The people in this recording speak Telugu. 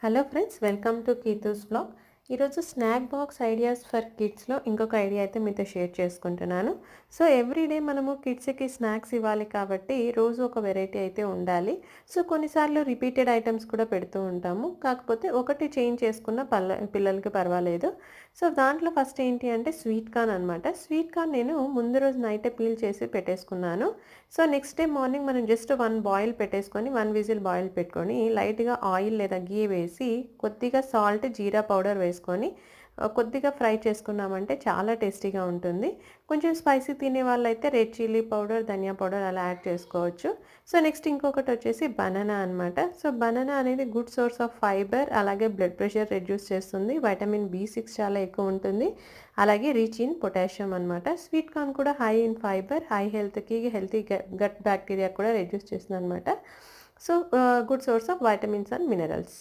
Hello friends, welcome to Keethu's vlog. ఈరోజు స్నాక్ బాక్స్ ఐడియాస్ ఫర్ కిడ్స్లో ఇంకొక ఐడియా అయితే మీతో షేర్ చేసుకుంటున్నాను. సో ఎవ్రీడే మనము కిడ్స్కి స్నాక్స్ ఇవ్వాలి కాబట్టి రోజు ఒక వెరైటీ అయితే ఉండాలి. సో కొన్నిసార్లు రిపీటెడ్ ఐటమ్స్ కూడా పెడుతూ ఉంటాము. కాకపోతే ఒకటి చేంజ్ చేసుకున్న పిల్లలకి పర్వాలేదు. సో దాంట్లో ఫస్ట్ ఏంటి అంటే స్వీట్ కార్న్ అనమాట. స్వీట్ కార్న్ నేను ముందు రోజు నైటే పీల్ చేసి పెట్టేసుకున్నాను. సో నెక్స్ట్ డే మార్నింగ్ మనం జస్ట్ 1 బాయిల్ పెట్టేసుకొని 1 విజిల్ బాయిల్ పెట్టుకొని లైట్గా ఆయిల్ లేదా గీ వేసి కొద్దిగా సాల్ట్, జీరా పౌడర్ వేసుకొని కొద్దిగా ఫ్రై చేసుకున్నామంటే చాలా టేస్టీగా ఉంటుంది. కొంచెం స్పైసీ తినే వాళ్ళైతే రెడ్ చిల్లీ పౌడర్, ధనియా పౌడర్ అలా యాడ్ చేసుకోవచ్చు. సో నెక్స్ట్ ఇంకొకటి వచ్చేసి బనానా అనమాట. సో బనానా అనేది గుడ్ సోర్స్ ఆఫ్ ఫైబర్, అలాగే బ్లడ్ ప్రెషర్ రెడ్యూస్ చేస్తుంది. వైటమిన్ B6 చాలా ఎక్కువ ఉంటుంది. అలాగే రిచ్ ఇన్ పొటాషియం అనమాట. స్వీట్ కార్న్ కూడా high in fibre, healthy gut bacteria కూడా రెడ్యూస్ చేస్తుంది అనమాట. So good source of vitamins and minerals.